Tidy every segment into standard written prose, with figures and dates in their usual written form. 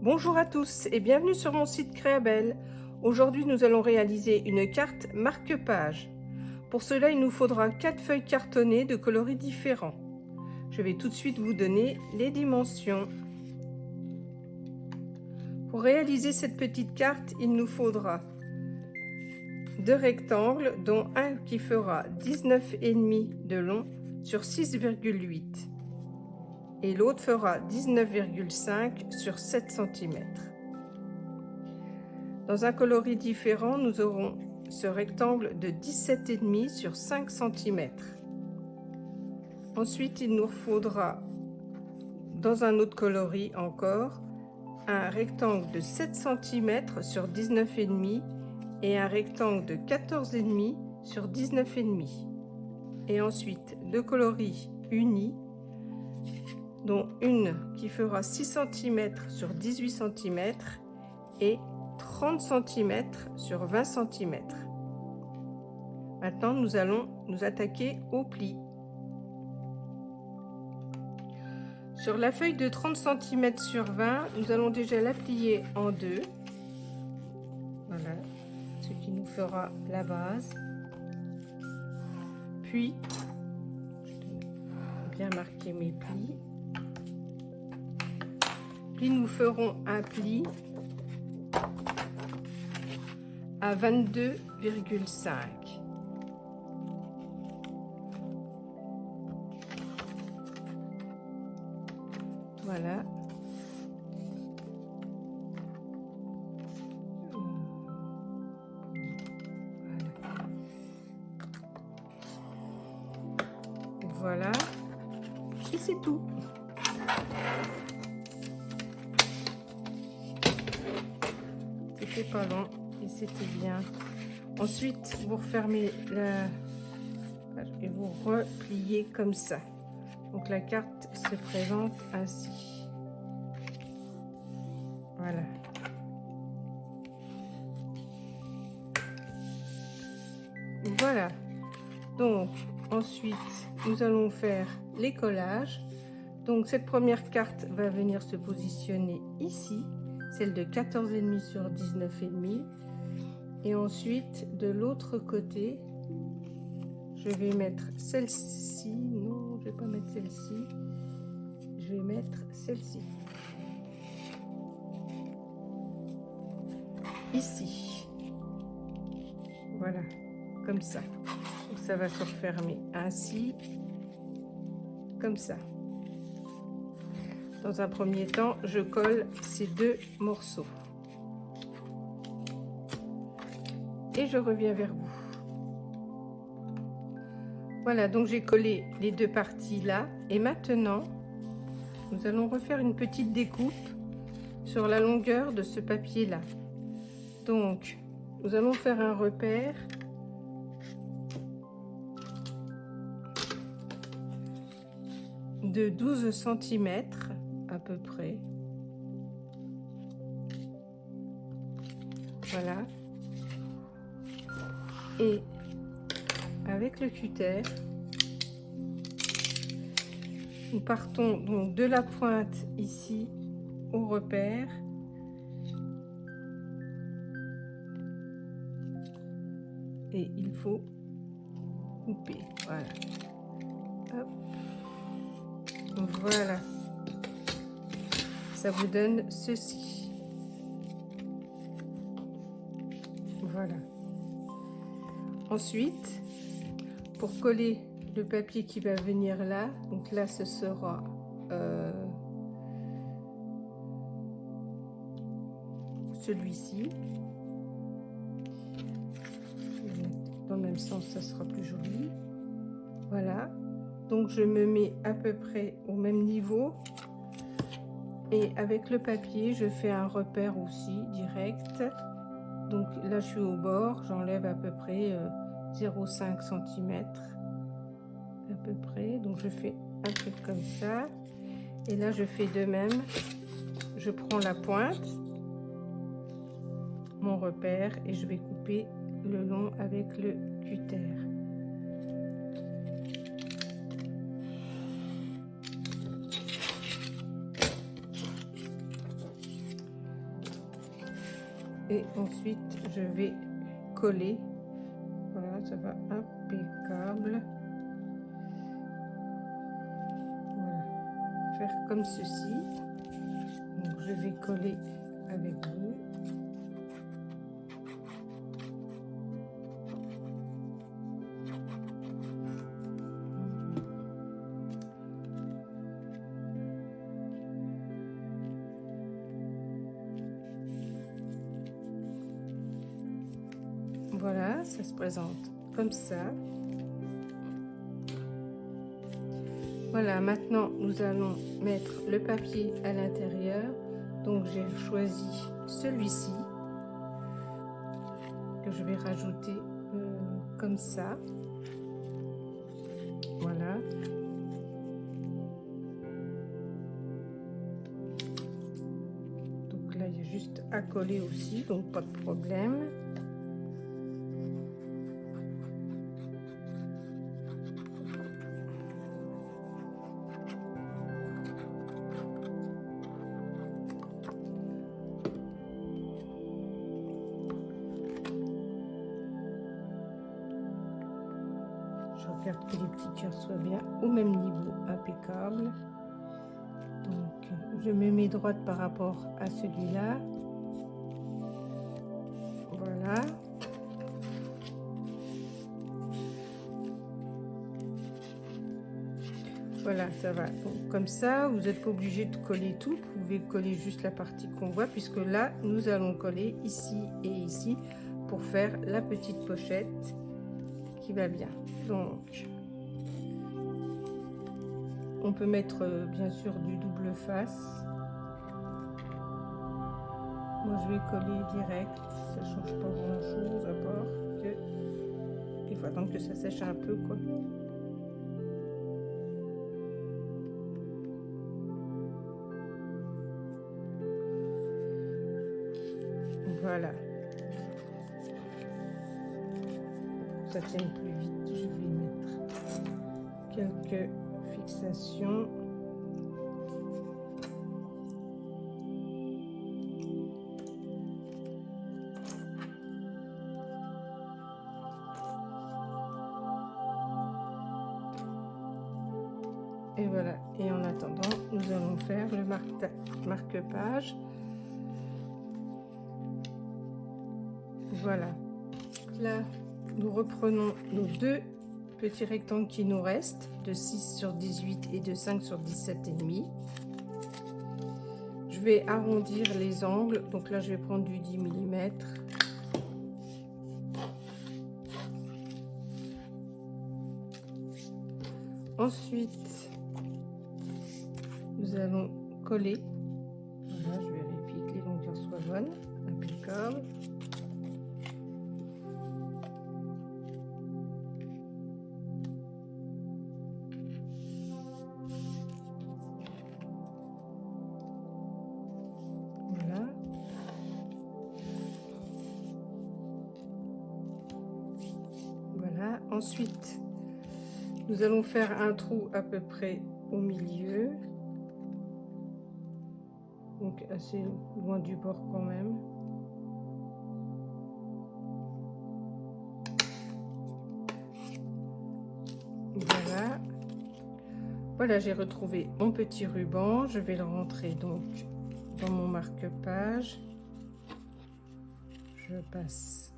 Bonjour à tous et bienvenue sur mon site Créabelle. Aujourd'hui, nous allons réaliser une carte marque-page. Pour cela, il nous faudra 4 feuilles cartonnées de coloris différents. Je vais tout de suite vous donner les dimensions. Pour réaliser cette petite carte, il nous faudra 2 rectangles, dont un qui fera 19,5 de long sur 6,8 et l'autre fera 19,5 sur 7 cm. Dans un coloris différent, nous aurons ce rectangle de 17,5 sur 5 cm. Ensuite, il nous faudra, dans un autre coloris encore, un rectangle de 7 cm sur 19,5 et un rectangle de 14,5 sur 19,5. Et ensuite, 2 coloris unis, dont une qui fera 6 cm sur 18 cm et 30 cm sur 20 cm. Maintenant, nous allons nous attaquer au pli. Sur la feuille de 30 cm sur 20, nous allons déjà la plier en deux. Voilà, ce qui nous fera la base. Puis, je vais bien marquer mes plis. Puis nous ferons un pli à 22,5. Voilà. Voilà. Et c'est tout. C'était pas long et c'était bien. Ensuite, vous refermez la page et vous repliez comme ça. Donc la carte se présente ainsi. Voilà. Voilà. Donc ensuite, nous allons faire les collages. Donc cette première carte va venir se positionner ici, celle de 14,5 sur 19,5. Et ensuite, de l'autre côté, je vais mettre celle-ci. Non, je vais pas mettre celle-ci. Je vais mettre celle-ci. Ici. Voilà, comme ça. Donc ça va se refermer ainsi, comme ça. Dans un premier temps, je colle ces deux morceaux. Et je reviens vers vous. Voilà, donc j'ai collé les deux parties là. Et maintenant, nous allons refaire une petite découpe sur la longueur de ce papier là. Donc, nous allons faire un repère de 12 cm à peu près. Voilà. Et avec le cutter, nous partons donc de la pointe ici au repère et il faut couper. Voilà. Hop. Voilà. Ça vous donne ceci. Voilà. Ensuite, pour coller le papier qui va venir là, donc là ce sera celui-ci. Dans le même sens, ça sera plus joli. Voilà. Donc je me mets à peu près au même niveau. Et avec le papier, je fais un repère aussi direct. Donc là, je suis au bord, j'enlève à peu près 0,5 cm. À peu près. Donc je fais un truc comme ça. Et là, je fais de même. Je prends la pointe, mon repère, et je vais couper le long avec le cutter. et ensuite je vais coller. Voilà, ça va impeccable. Voilà, faire comme ceci. Donc je vais coller avec vous. Voilà, ça se présente comme ça. Voilà, maintenant nous allons mettre le papier à l'intérieur. Donc j'ai choisi celui-ci que je vais rajouter comme ça. Voilà. Donc là il y a juste à coller aussi, donc pas de problème. Je regarde que les petits cœurs soient bien au même niveau, impeccable. Donc je me mets droite par rapport à celui-là. Voilà. Voilà, ça va. Donc, comme ça, vous n'êtes pas obligé de coller tout. Vous pouvez coller juste la partie qu'on voit, puisque là, nous allons coller ici et ici pour faire la petite pochette qui va bien. Donc, on peut mettre bien sûr du double face. Moi, je vais coller direct. Ça change pas grand-chose à part que il faut attendre que ça sèche un peu, quoi. Voilà. Ça tienne plus vite, je vais mettre quelques fixations. Et voilà. Et en attendant, nous allons faire le marque-page. Voilà. Là, nous reprenons nos deux petits rectangles qui nous restent, de 6 sur 18 et de 5 sur 17,5. Je vais arrondir les angles. Donc là, je vais prendre du 10 mm. Ensuite, nous allons coller. Voilà, je vérifie que les longueurs soient bonnes. Impeccable. Voilà. Voilà. Ensuite, nous allons faire un trou à peu près au milieu. Donc assez loin du bord quand même. Voilà. Voilà, j'ai retrouvé mon petit ruban. Je vais le rentrer donc dans mon marque-page. Je passe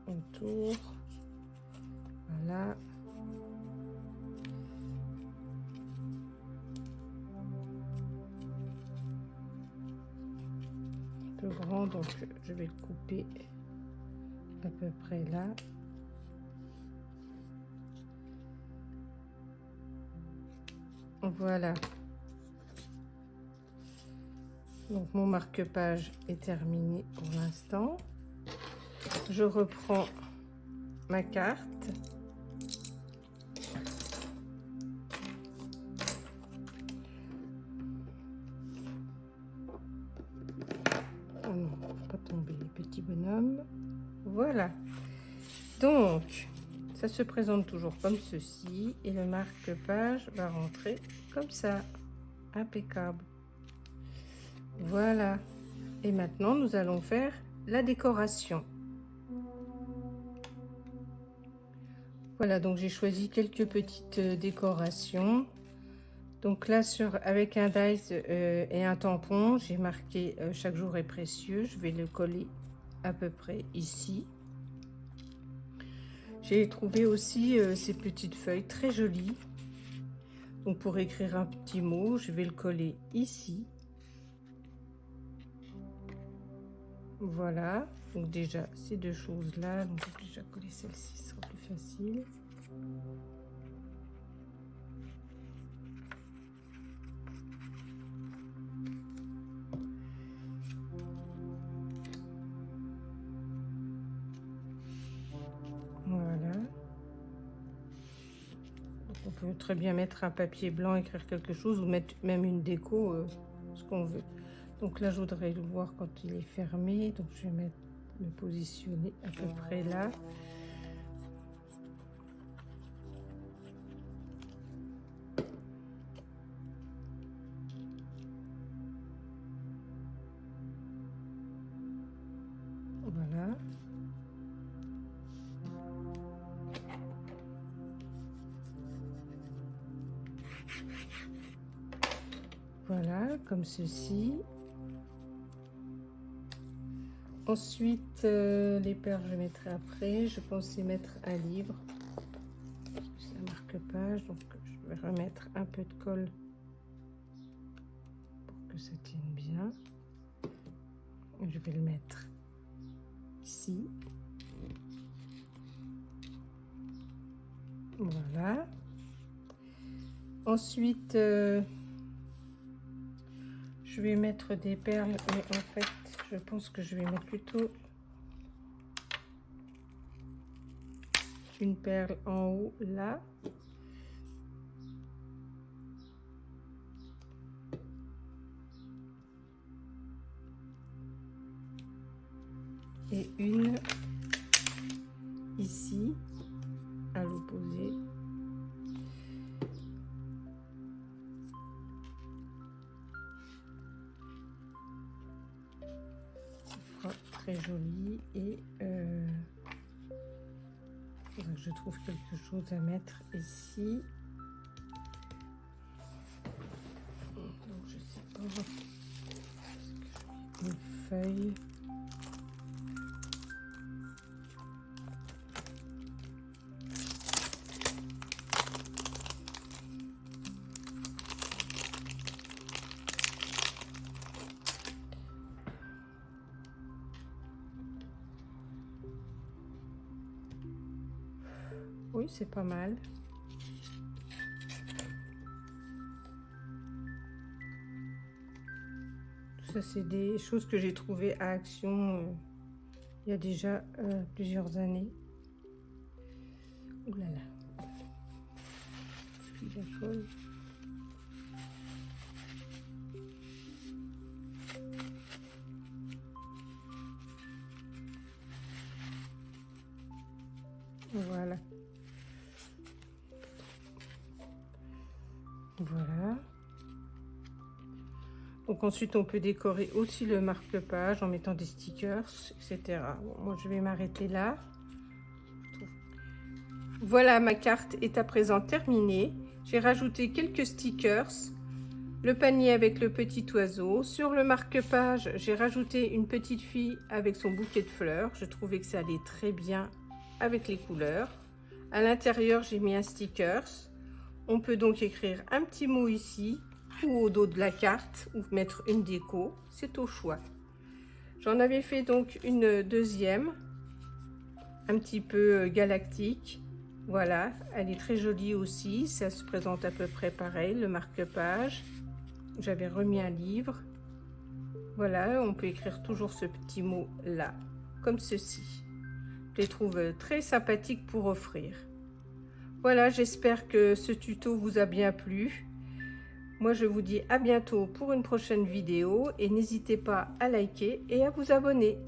autour. Voilà. Un peu grand, donc je vais le couper à peu près là. Voilà. Donc mon marque-page est terminé pour l'instant. Je reprends ma carte. Oh non, faut pas tomber les petits bonhommes. Voilà. Donc, ça se présente toujours comme ceci et le marque-page va rentrer comme ça. Impeccable. Voilà. Et maintenant, nous allons faire la décoration. Voilà, donc j'ai choisi quelques petites décorations. Donc là, avec un dies et un tampon, j'ai marqué chaque jour est précieux. Je vais le coller à peu près ici. J'ai trouvé aussi ces petites feuilles très jolies. Donc pour écrire un petit mot, je vais le coller ici. Voilà, donc déjà ces deux choses là, donc je vais déjà coller celle-ci, ce sera plus facile. Voilà. Donc on peut très bien mettre un papier blanc, écrire quelque chose ou mettre même une déco, ce qu'on veut. Donc là, je voudrais le voir quand il est fermé. Donc je vais me positionner à peu près là. Voilà. Voilà, comme ceci. Ensuite, les perles, je mettrai après. Je pensais mettre un livre. C'est un marque-page, donc je vais remettre un peu de colle pour que ça tienne bien. Et je vais le mettre ici. Voilà. Ensuite, je vais mettre des perles, mais en fait, je pense que je vais mettre plutôt une perle en haut, là. Et une ici, à l'opposé. Très joli et je trouve quelque chose à mettre ici. Donc je sais pas, une feuille. Oui, c'est pas mal. Tout ça, c'est des choses que j'ai trouvées à Action il y a déjà plusieurs années. Ouh là là. Je suis la colle. Voilà. Voilà. Donc ensuite, on peut décorer aussi le marque-page en mettant des stickers, etc. Bon, moi, je vais m'arrêter là. Voilà, ma carte est à présent terminée. J'ai rajouté quelques stickers, le panier avec le petit oiseau. Sur le marque-page, j'ai rajouté une petite fille avec son bouquet de fleurs. Je trouvais que ça allait très bien avec les couleurs. À l'intérieur, j'ai mis un stickers. On peut donc écrire un petit mot ici ou au dos de la carte ou mettre une déco, c'est au choix. J'en avais fait donc une deuxième, un petit peu galactique. Voilà, elle est très jolie aussi, ça se présente à peu près pareil, le marque-page. J'avais remis un livre. Voilà, on peut écrire toujours ce petit mot là, comme ceci. Je les trouve très sympathiques pour offrir. Voilà, j'espère que ce tuto vous a bien plu. Moi, je vous dis à bientôt pour une prochaine vidéo et n'hésitez pas à liker et à vous abonner.